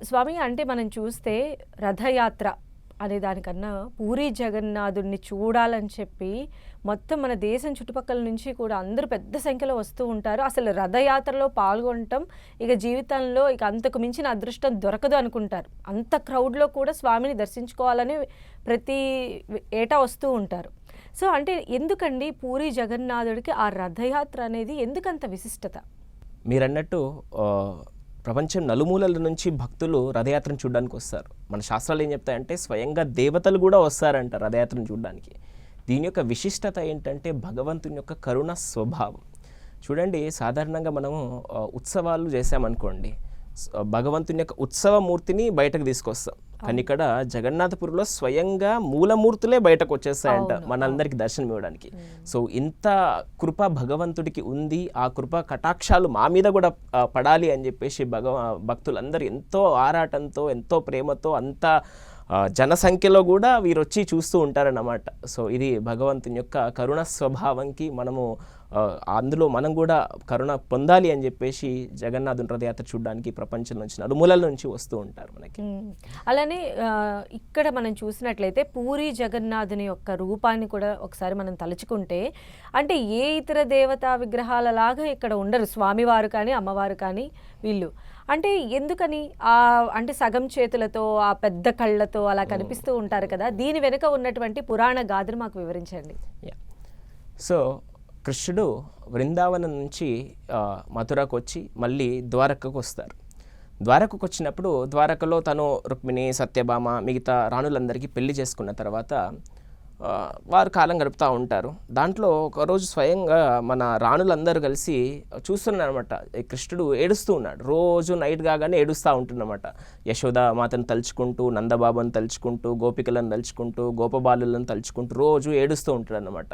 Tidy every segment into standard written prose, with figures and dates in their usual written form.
స్వామి అంటే మనం చూస్తే రథయాత్ర అనే దానికన్నా పూరి జగన్నాథుడిని చూడాలని చెప్పి మొత్తం మన దేశం చుట్టుపక్కల నుంచి కూడా అందరూ పెద్ద సంఖ్యలో వస్తూ ఉంటారు. అసలు రథయాత్రలో పాల్గొనటం ఇక జీవితంలో ఇక అంతకు మించిన అదృష్టం దొరకదు అనుకుంటారు. అంత క్రౌడ్‌లో కూడా స్వామిని దర్శించుకోవాలని ప్రతి ఏటా వస్తూ ఉంటారు. సో, అంటే ఎందుకండి పూరి జగన్నాథుడికి ఆ రథయాత్ర అనేది ఎందుకంత విశిష్టత? మీరన్నట్టు ప్రపంచం నలుమూలల నుంచి భక్తులు రథయాత్రను చూడడానికి వస్తారు. మన శాస్త్రాలు ఏం చెప్తాయంటే స్వయంగా దేవతలు కూడా వస్తారంట రథయాత్రను చూడడానికి. దీని యొక్క విశిష్టత ఏంటంటే భగవంతుని యొక్క కరుణ స్వభావం. చూడండి, సాధారణంగా మనము ఉత్సవాలు చేసామనుకోండి, భగవంతుని యొక్క ఉత్సవమూర్తిని బయటకు తీసుకొస్తాం. కానీ ఇక్కడ జగన్నాథపురిలో స్వయంగా మూలమూర్తులే బయటకు వచ్చేస్తాయంట మనందరికి దర్శనం ఇవ్వడానికి. సో ఇంత కృప భగవంతుడికి ఉంది, ఆ కృప కటాక్షాలు మా మీద కూడా పడాలి అని చెప్పేసి భక్తులందరూ ఎంతో ఆరాటంతో ఎంతో ప్రేమతో అంత జనసంఖ్యలో కూడా వీరు వచ్చి చూస్తూ ఉంటారన్నమాట. సో ఇది భగవంతుని యొక్క కరుణ స్వభావంకి మనము అందులో మనం కూడా కరుణ పొందాలి అని చెప్పేసి జగన్నాథుని రథయాత్ర చూడడానికి ప్రపంచం నుంచి నలుమూలల నుంచి వస్తూ ఉంటారు మనకి. అలానే ఇక్కడ మనం చూసినట్లయితే పూరి జగన్నాథుని యొక్క రూపాన్ని కూడా ఒకసారి మనం తలుచుకుంటే, అంటే ఏ ఇతర దేవతా విగ్రహాల లాగా ఇక్కడ ఉండరు స్వామివారు కానీ అమ్మవారు కానీ వీళ్ళు. అంటే ఎందుకని అంటే సగం చేతులతో ఆ పెద్ద కళ్ళతో అలా కనిపిస్తూ ఉంటారు కదా, దీని వెనుక ఉన్నటువంటి పురాణ గాథను మాకు వివరించండి. సో కృష్ణుడు బృందావనం నుంచి మథురకు వచ్చి మళ్ళీ ద్వారకకు వస్తారు. ద్వారకకు వచ్చినప్పుడు ద్వారకలో తను రుక్మిణి, సత్యభామ, మిగతా రాణులందరికీ పెళ్లి చేసుకున్న తర్వాత వారు కాలం గడుపుతూ ఉంటారు. దాంట్లో ఒకరోజు స్వయంగా మన రాణులందరూ కలిసి చూస్తున్నారనమాట. కృష్ణుడు ఏడుస్తూ ఉన్నాడు. రోజు నైట్ కాగానే ఏడుస్తూ ఉంటున్నమాట. యశోద మాతను తలుచుకుంటూ, నందబాబుని తలుచుకుంటూ, గోపికలను తలుచుకుంటూ, గోపబాలులను తలుచుకుంటూ రోజు ఏడుస్తూ ఉంటాడు అన్నమాట.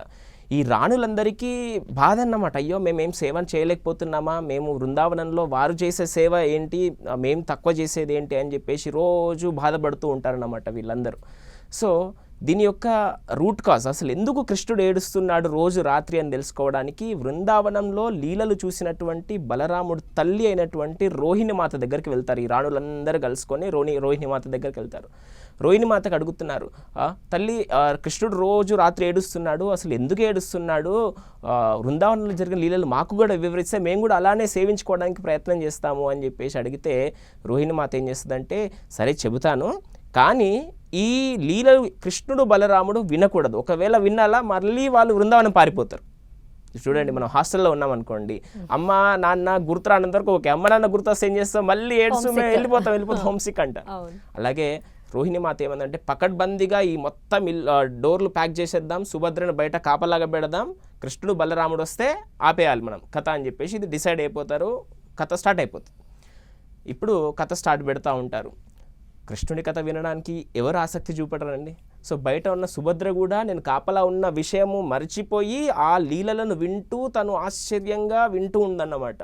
ఈ రాణులందరికీ బాధ అన్నమాట. అయ్యో మేమేం సేవ చేయలేకపోతున్నామా, మేము బృందావనంలో వారు చేసే సేవ ఏంటి, మేము తక్కువ చేసేది ఏంటి అని చెప్పేసి రోజు బాధపడుతూ ఉంటారన్నమాట వీళ్ళందరూ. సో దీని యొక్క రూట్ కాజ్, అసలు ఎందుకు కృష్ణుడు ఏడుస్తున్నాడు రోజు రాత్రి అని తెలుసుకోవడానికి బృందావనంలో లీలలు చూసినటువంటి బలరాముడు తల్లి అయినటువంటి రోహిణి మాత దగ్గరికి వెళ్తారు. ఈ రాణులందరూ కలుసుకొని రోహిణి మాత దగ్గరికి వెళ్తారు. రోహిణి మాతకు అడుగుతున్నారు, తల్లి కృష్ణుడు రోజు రాత్రి ఏడుస్తున్నాడు, అసలు ఎందుకు ఏడుస్తున్నాడు, బృందావనంలో జరిగిన లీలలు మాకు కూడా వివరిస్తే మేము కూడా అలానే సేవించుకోవడానికి ప్రయత్నం చేస్తాము అని చెప్పేసి అడిగితే రోహిణి మాత ఏం చేస్తుందంటే, సరే చెబుతాను, కానీ ఈ లీలలు కృష్ణుడు బలరాముడు వినకూడదు. ఒకవేళ వినాలా మళ్ళీ వాళ్ళు బృందావనం పారిపోతారు. చూడండి, మనం హాస్టల్లో ఉన్నాం అనుకోండి, అమ్మ నాన్న గుర్తు రానంత వరకు ఓకే, అమ్మ నాన్న గుర్తు వస్తే ఏం చేస్తాం, మళ్ళీ ఏడుస్తూ వెళ్ళిపోతాం హోమ్సిక్ అంట. అలాగే రోహిణి మాత ఏమందంటే, పకడ్బందీగా ఈ మొత్తం డోర్లు ప్యాక్ చేసేద్దాం, సుభద్రను బయట కాపలాగా పెడదాం, కృష్ణుడు బలరాముడు వస్తే ఆపేయాలి మనం కథ అని చెప్పేసి ఇది డిసైడ్ అయిపోతారు. కథ స్టార్ట్ అయిపోతుంది. ఇప్పుడు కథ స్టార్ట్ పెడతా ఉంటారు. కృష్ణుడి కథ వినడానికి ఎవరు ఆసక్తి చూపడరండి. సో బయట ఉన్న సుభద్ర కూడా నేను కాపలా ఉన్న విషయము మర్చిపోయి ఆ లీలలను వింటూ తను ఆశ్చర్యంగా వింటూ ఉందన్నమాట.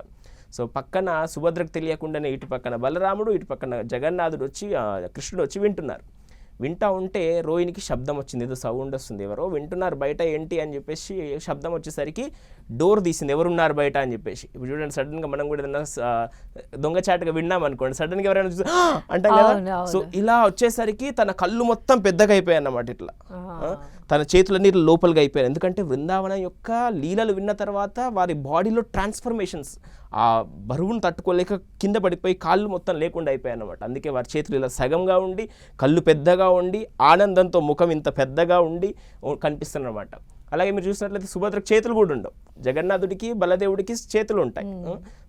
సో పక్కన సుభద్రకు తెలియకుండానే ఇటు పక్కన బలరాముడు, ఇటు పక్కన జగన్నాథుడు వచ్చి కృష్ణుడు వచ్చి వింటున్నారు. వింటూ ఉంటే రోహిణికి శబ్దం వచ్చింది, ఏదో సౌండ్ వస్తుంది, ఎవరో వింటున్నారు బయట ఏంటి అని చెప్పేసి శబ్దం వచ్చేసరికి డోర్ తీసింది, ఎవరున్నారు బయట అని చెప్పేసి. ఇప్పుడు చూడండి, సడన్గా మనం కూడా ఏదైనా దొంగచాటుగా విన్నాం అనుకోండి, సడన్గా ఎవరైనా చూసి అంటాం కదా. సో ఇలా వచ్చేసరికి తన కళ్ళు మొత్తం పెద్దగా అయిపోయాయి అన్నమాట. ఇట్లా తన చేతులన్నీ లోపలిగా అయిపోయాయి. ఎందుకంటే బృందావనం యొక్క లీలలు విన్న తర్వాత వారి బాడీలో ట్రాన్స్ఫర్మేషన్స్, ఆ బరువును తట్టుకోలేక కింద పడిపోయి కాళ్ళు మొత్తం లేకుండా అయిపోయాయి అన్నమాట. అందుకే వారి చేతులు ఇలా సగంగా ఉండి, కళ్ళు పెద్దగా ఉండి, ఆనందంతో ముఖం ఇంత పెద్దగా ఉండి కనిపిస్తున్నమాట. అలాగే మీరు చూసినట్లయితే సుభద్రకు చేతులు కూడా ఉండవు. జగన్నాథుడికి బలదేవుడికి చేతులు ఉంటాయి.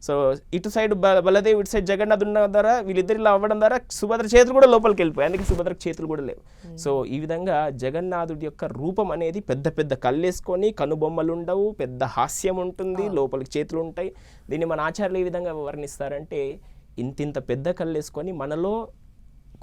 సో ఇటు సైడ్ బలదేవు, ఇటు సైడ్ జగన్నాథుడు ఉన్న ద్వారా వీళ్ళిద్దరు ఇలా అవ్వడం ద్వారా సుభద్ర చేతులు కూడా లోపలికి వెళ్ళిపోయాయి. అందుకే సుభద్రకు చేతులు కూడా లేవు. సో ఈ విధంగా జగన్నాథుడి యొక్క రూపం అనేది పెద్ద పెద్ద కళ్ళేసుకొని, కనుబొమ్మలు ఉండవు, పెద్ద హాస్యం ఉంటుంది, లోపలికి చేతులు ఉంటాయి. దీన్ని మన ఆచార్యులు ఏ విధంగా వర్ణిస్తారంటే, ఇంతింత పెద్ద కళ్ళేసుకొని మనలో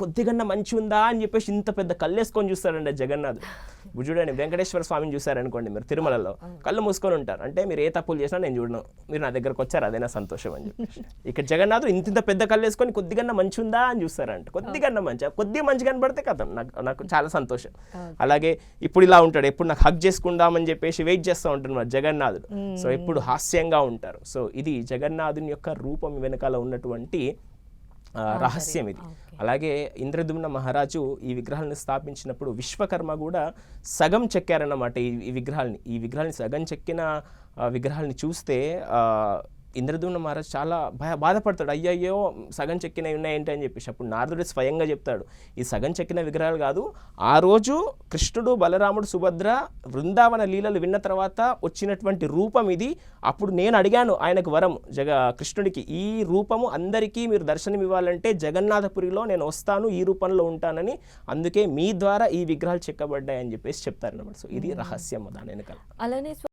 కొద్దిగన్నా మంచి ఉందా అని చెప్పేసి ఇంత పెద్ద కళ్ళేసుకొని చూస్తారండి జగన్నాథుడు. ఇప్పుడు చూడండి, వెంకటేశ్వర స్వామిని చూసారనుకోండి మీరు తిరుమలలో, కళ్ళు మూసుకొని ఉంటారు. అంటే మీరు ఏ తప్పులు చేసినా నేను చూడను, మీరు నా దగ్గరకు వచ్చారు అదైనా సంతోషం అని చెప్పేసి. ఇక్కడ జగన్నాథుడు ఇంత పెద్ద కళ్ళు వేసుకొని కొద్దిగన్నా మంచి ఉందా అని చూస్తారంట. కొద్దిగన్నా మంచి, కొద్దిగా మంచి కనబడితే కదా నాకు చాలా సంతోషం. అలాగే ఇప్పుడు ఇలా ఉంటాడు, ఎప్పుడు నాకు హగ్ చేసుకుందామని చెప్పేసి వెయిట్ చేస్తూ ఉంటున్నారు జగన్నాథుడు. సో ఎప్పుడు హాస్యంగా ఉంటారు. సో ఇది జగన్నాథుని యొక్క రూపం వెనకాల ఉన్నటువంటి రహస్యం ఇది. అలాగే ఇంద్రద్యుమ్న మహారాజు ఈ విగ్రహాలను స్థాపించినప్పుడు విశ్వకర్మ కూడా సగం చెక్కారన్నమాట ఈ విగ్రహాలని సగం చెక్కిన విగ్రహాలని చూస్తే ఇంద్రద్యుమ్న మహారాజు చాలా బాధపడతాడు. అయ్యయ్యో సగం చెక్కినవి ఉన్నాయేంటి అని చెప్పేసి. అప్పుడు నారదుడు స్వయంగా చెప్తాడు, ఈ సగం చెక్కిన విగ్రహాలు కాదు, ఆ రోజు కృష్ణుడు, బలరాముడు, సుభద్ర బృందావన లీలలు విన్న తర్వాత వచ్చినటువంటి రూపం ఇది. అప్పుడు నేను అడిగాను ఆయనకు వరం, కృష్ణుడికి, ఈ రూపము అందరికీ మీరు దర్శనం ఇవ్వాలంటే జగన్నాథపురిలో నేను వస్తాను, ఈ రూపంలో ఉంటానని, అందుకే మీ ద్వారా ఈ విగ్రహాలు చెక్కబడ్డాయని చెప్పేసి చెప్తారన్నమాట. సో ఇది రహస్యం దాని వెనకాల. అలానే